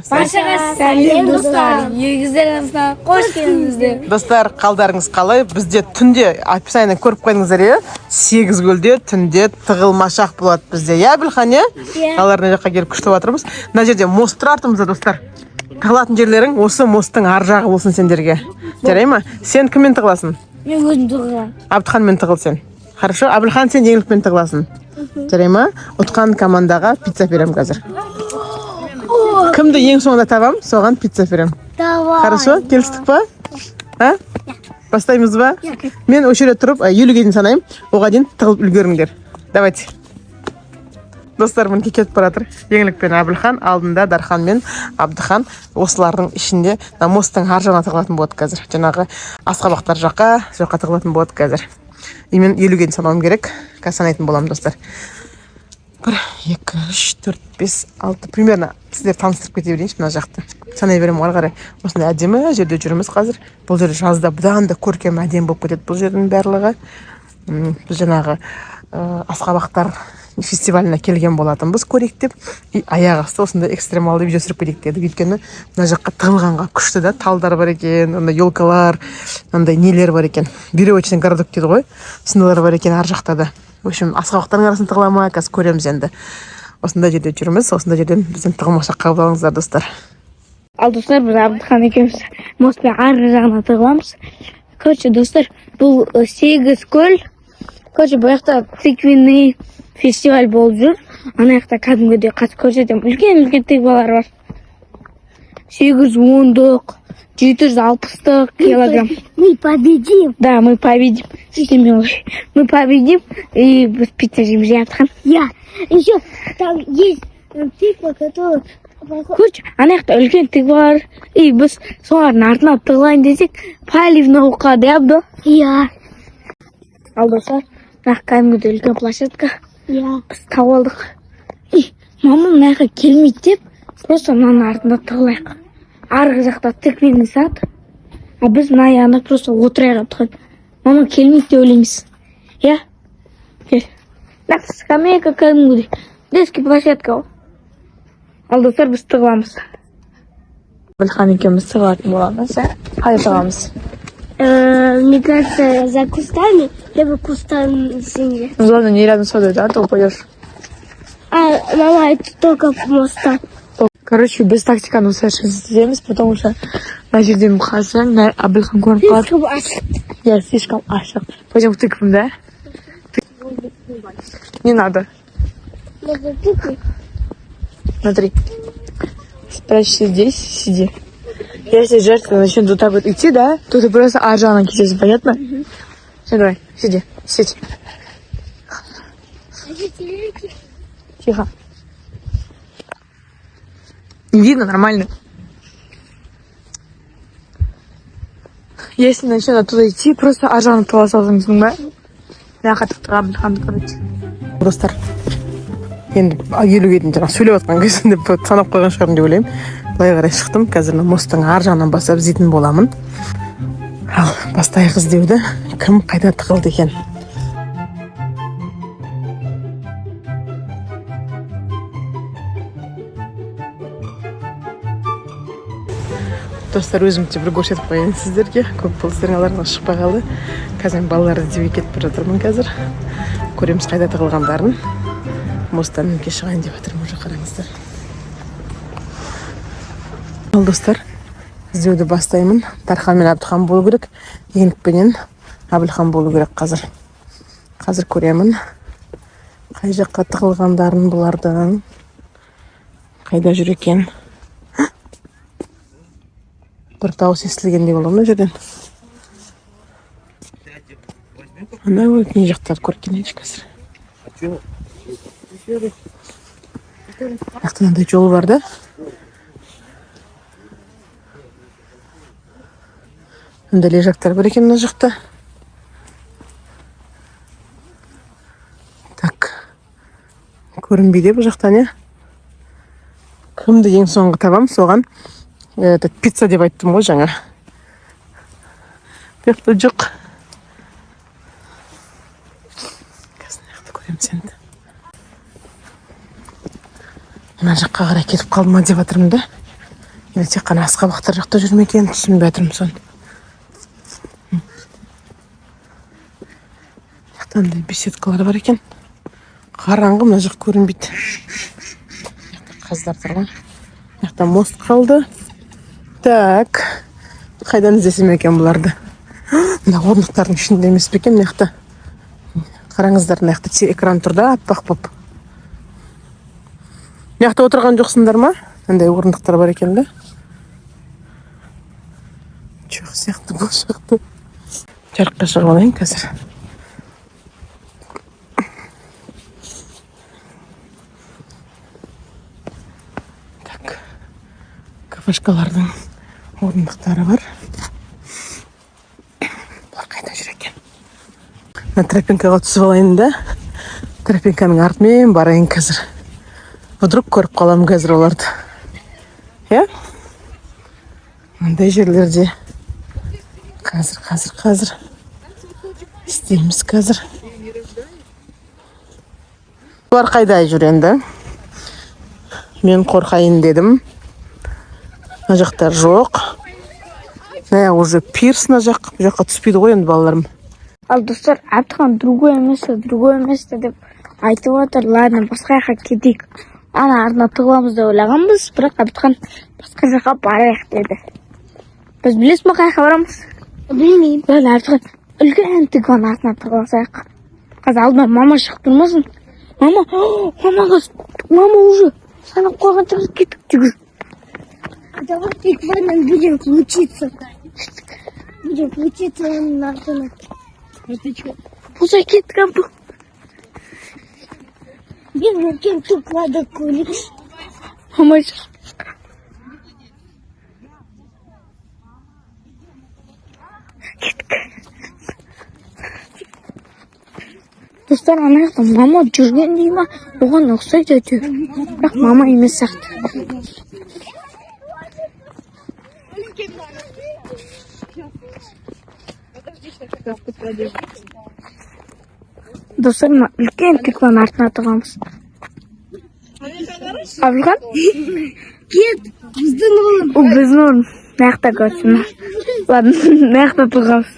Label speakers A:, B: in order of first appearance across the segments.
A: Баршаға сәлем достар. Егіздеріңізге қош келдіңіздер.
B: Достар, қалдарыңыз қалай? Бізде түнде описаниені көріп қойдыңыздар, иә? 8 көлде түнде тығылмашақ болады бізде. Я Білхан, иә? Қалар мына жаққа келіп күштіп жатырмыз. Мына жерде мост тұр артымызда, достар. Тығылатын жерлерің осы мосттың ар жағы болсын сендерге. Жарай ма? Сен кіммен тығыласың?
A: Мен өзім тығыламын.
B: Абдыханмен тығыл сен. Хорошо? Абылхан сен еңлікпен тығыласың. Жарай ма? Ұтқан командаға пицца берем қазір. Кімді ең соңында табам, соған пицца берем.
A: Давай.
B: Хорошо? Келістік па? А? Бастаймыз ба? Мен өшере тұрып, 50-ге дейін санайым. Оға дейін тығылып үлгеріңдер. Давайте. Достар, мінеки кетіп баратыр. Еңлікпен Абылхан, алдында Дархан мен Абдыхан. Осылардың ішінде мосттың ар жағына тығылатын болады қазір. Жаңағы асқабақтар жаққа тығылатын болады қазір. И мен 50-ге дейін санауым керек. Қазір санайтын боламын, достар. 1, 2, 3, 4, 5, 6. Примерно сіздер таныстырып кете берейінші мына жақты. Санай берем ары қарай. Осындай әдемі жерде жүрміз қазір. Бұл жерде жазда бұдан да көркем әдемі болып кетеді бұл жердің барлығы. Біз жаңағы асқабақтар фестиваліне келген болатынбыз көрейік деп. И аяқ асты осындай экстремалды видео түсіріп кетейік дедік. Өйткені мына жаққа тығылғанға күшті да, талдар бар екен, андай елкалар, андай нелер бар екен. Веревочный городок дейді ғой. Сындылар бар екен ар жақта да. В общем, асқабақтардың арасын тығылама, қазір көреміз енді. Осындай жерде жүрміз, осындай жерден біздің тығылмашақ қабыл алыңыздар, достар.
A: Ал достар, біз Абдыхан екеуміз мосттың арғы жағына тығыламыз. Короче, достар, бұл 8 көл. Короче, бұл жақта циквенный фестиваль болып жүр. Ана жақта кәдімгідей қатып көрсетемін. Үлкен тыквалар бар. 810-дық, 760 килограмм.
C: Мы победим.
A: Да, мы победим. Мы победим, и без пиццы жемчужин.
C: Я. Еще там есть тыква, которая...
A: Короче, ана жақта үлкен тыква бар. И біз солардың артына тығылайын десек, поливна оқады, ябды.
C: Я.
A: Ал достар, мына кәдімгідей үлкен площадка.
C: Я.
A: Біз тауып алдық. И мама мына жаққа келмейді деп, просто мынаның артында тығылайық. Арғы жақта тыквенный сад, а біз мына аяғында просто отырайық Абдыхан. Мама келмейді деп ойлаймыз. Я? Кел. Мына скамейка кәдімгідей. Детский площадка ғой. Ал достар, біз тығыламыз. Абдыхан екеуміз тығылатын боламыз, қалай тығыламыз?
C: Мне кажется, за кустами, либо кустами земли.
A: Главное, не рядом с водой, да, то упадешь.
C: Мама, это только моста.
A: Короче, без тактиканы совершенно сделаем, потому что на жерден мұқасы, на Абдыхан көрініп қалады.
C: Слишком ашық.
A: Я слишком ашық. Пойдем в тыкву, да? Не надо.
C: Надо тыквы.
A: Смотри. Спрячься здесь, сиди. Если жертва начнет вот так вот идти, да, то ты просто ажаном кисешь, понятно? Все, давай, сиди, сидь. Тихо. Не видно, нормально. Если начнет оттуда идти, просто ажаном толасалсың, да? Я қатып Абдыханды, короче.
B: Достар, енді 50-ге дейін жаңа сөйлеп жатқан кезінде санап қойған шығармын деп ойлаймын. Былай қарай шықтым. Қазір мосттың ар жағынан бастап іздейтін боламын. Ал бастайық іздеуді. Кім қайда тығылды екен? Достар, өзімді бір көрсетіп қояйын сіздерге. Көп болды сіздердің алдарыңызға шықпай қалды. Қазір балаларды іздеуге кетіп бара жатырмын қазір. Көреміз қайда тығылғандарын. Мосттан мінеки шығайын деп жатырмын, уже қараңыздар. Ал достар, іздеуді бастаймын. Дархан мен Абдыхан болу керек. Еңлікпенен Абылхан болу керек қазір. Қазір көремін. Қай жаққа тығылғандарын бұлардың. Қайда жүр екен? Бір дауыс естілгендей болды мына жерден. Ана не жақтарды көріп келейінші қазір. Яқты мынандай жол бар да. Мындай лежактар бар екен мына жақта. Так. Көрінбейді бұл жақтан, иә? Кімді ең соңғы табам, соған пицца деп айттым ғой жаңа. Бұяқта жоқ. Қазір яқты көреміз енді. Мына жаққа қарай кетіп қалды ма деп жатырмын да. Тек қана асқабақтар жақта жүрме екен, түсінбей жатырмын соны. Жақтанда беседкалар бар екен. Қараңғы, мына жақ көрінбейді. Қаздар тұр ғой. Жақта мост қалды. Так, қайдан іздесем екен бұларды? Мына орындықтардың ішінде емес бе екен, мына қараңыздар, мына экран тұр да, аппақ боп. Мына отырған жоқсыңдар ма? Андай орындықтар бар екен да. Жоқ сияқты бұл жақты. Жарыққа шығып алайын қазір. Так, кафешкалардың орындықтары бар. Бұлар қайда жүр екен? Тропинкаға түсіп алайын да. Тропинканың артымен барайын қазір. Вдруг көріп қалам қазір оларды. Я? Мындай жерлерде. Қазір. Істейміз қазір. Бұлар қайда жүр енді? Мен қорқайын дедім. Мына жақта жоқ. Мына уже пирс мына жақ. Бұл жаққа түспейді ғой енді балаларым.
A: Ал достар, Әбдіхан другой емес деп айтып отыр. Ладно, басқа жаққа кетейік. Ана артына тығыламыз деп ойлағанбыз, бірақ Әбдіхан басқа жаққа барайық деді. Біз білесіз ме қай жаққа барамыз?
C: Білмеймін.
A: Ладно, Әбдіхан, үлкен тігін артына тығылсайық. Қазір алдынан мама шығып тұрмасын. Мама уже санап қойған шығып кеттік жүгір.
C: Давай тикваном будем учиться. Будем учиться на артына.
A: Это что? Пузай кеттік Әбді.
C: Мен үлкен тиквада көлік.
A: Мама шығып. Достар, ана жақта мама жүрген дей ма? Оған ұқсайды әйтеуір. Бірақ мама емес сияқты. Достар, үлкен тикваның артына тығамыз. Әбілхан?
C: Кет, біздің орын.
A: Ол біздің орын. Маяқта көрсін. Ладно, маяқта тығамыз.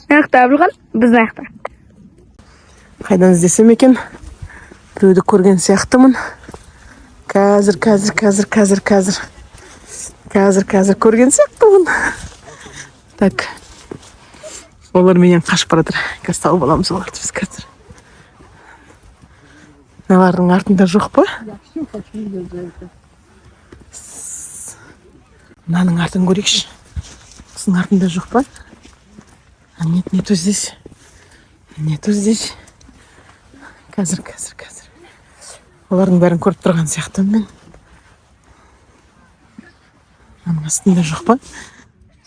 A: Маяқта Әбілхан, біз маяқта.
B: Қайдан іздесем екен? Біреуді көрген сияқтымын. Қазір көрген сияқтымын. Так. Олар менен қашып баратыр. Қазір тауып аламыз оларды біз қазір. Мыналардың артында жоқ па? Мынаның артын көрейікші. Осының артында жоқ па? Нет, нету здесь. Қазір. Олардың бәрін көріп тұрған сияқтымын мен. Мынаның астында жоқ па?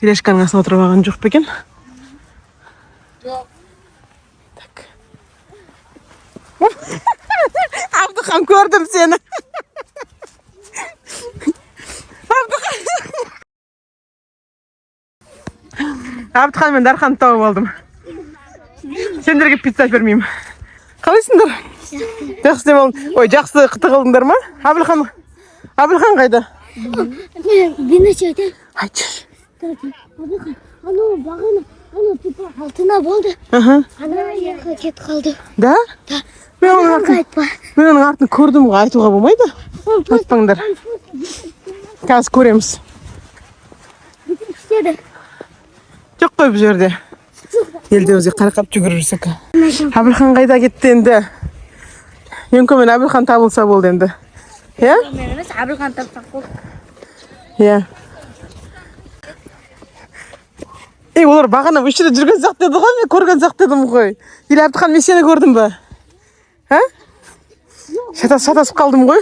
B: Тележканың астына отырып алған жоқ па екен? Так. Әбдіхан, көрдім сені. Әбдіхан мен Дархан тауып алдым. Сендерге пицца бермеймін. Қалайсыңдар? Жақсы демалың. Ой, жақсы қытығылдыңдар ма? Әбілхан қайда?
C: Мен айтайын.
B: Айтшы.
C: Әбілхан, анау бағана, типа алтына болды.
B: Ана
C: жаққа кет қалды.
B: Да? Мен оның артын көрдім ғой, айтуға болмайды. Айтпаңдар. Қазір көреміз.
C: Істеді.
B: Жоқ қой бұл жерде. Елде өзі қарақап жүгіріп жүрсек. Әбілхан қайда кетті енді? Ең көмен Әбілхан табылса болды енді. Иә?
A: Мен емес, Әбілхан тапсақ болды.
B: Иә. Олар бағана үшірі жүрген сияқты еді ғой, мен көрген сияқты едім ғой. Или Әбілхан, мен сені көрдім ба? Шатасып қалдым ғой.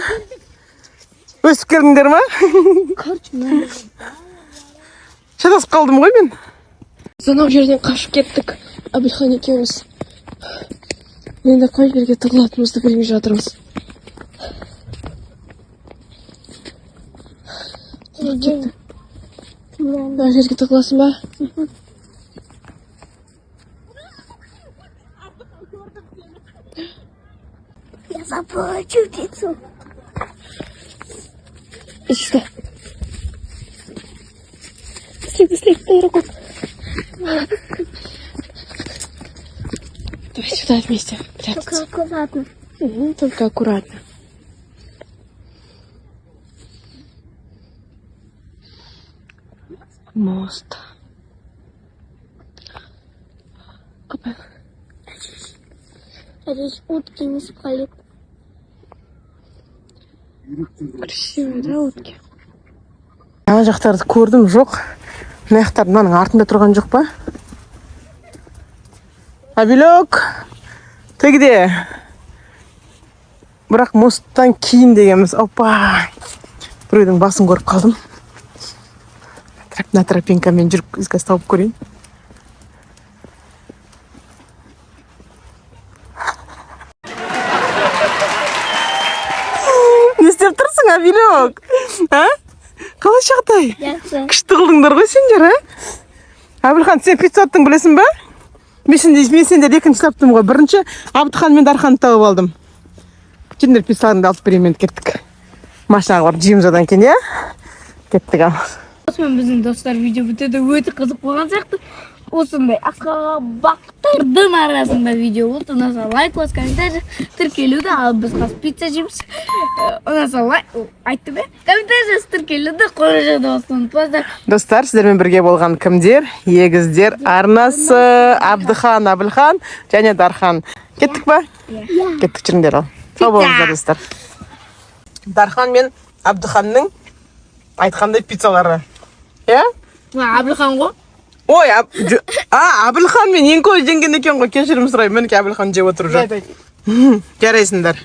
B: Өсіп келдіңдер ма? Шатасып қалдым ғой мен.
D: Анау жерден қашып кеттік, Әбілхан екеуміз. Енді қай жерге тығылатынымызды білмей жатырмыз. Кетті. Мына жерге тығыласың ба?
C: Я заплачу пиццу.
D: İşte. Давай сюда вместе прятаться.
C: Только аккуратно.
D: Только аккуратно. Мост. Опа.
C: А здесь утки не спали.
D: Красивые, да, утки?
B: Ана жақтарды көрдім, жоқ. Мына жақтар мынаның артында тұрған жоқ па? Абилок, тегде. Бірақ мосттан кейін дегенбіз. Опа! Біреудің басын көріп қалдым. На тропинкамен жүріп ізгі тауып көрейін. Не істеп тұрсың, Абилок? А? Қалай жағдай?
C: Жақсы.
B: Күшті қылдыңдар ғой сендер, а? Абылхан, сен пицца аттың білесің ба? Мен сендер екінші таптым ғой. Бірінші Абдыхан мен Дарханды тауып алдым. Кендер пиццаларыңды алып берейін, кеттік. Машинаға барып жейміз одан кейін, иә? Кеттік ал.
A: Осымен біздің достар видео бітеді, өте қызық болған сияқты. Осындай аққа бақтардың арасында видео болды. Ұнаса лайк басып, комментарий тіркелуді, ал біз қазір пицца жейміз. Ұнаса лайк, айтты бе? Комментарий тіркелуді, қоржады ұнатпаңыздар.
B: Достар, сіздермен бірге болған кімдер? Егіздер арнасы, Абдыхан, Абылхан және Дархан. Кеттік ба? Кеттік, жүріңдер ал. Сау болыңыздар, достар. Дархан мен Абдыханның айтқандай пиццалары. Иә?
A: Абылхан ғой.
B: Ой, Абылхан мен ең көп жеңген екен ғой, кешірім сұраймын. Мінекей Абылхан жеп отырып жатыр. Жарайсыңдар.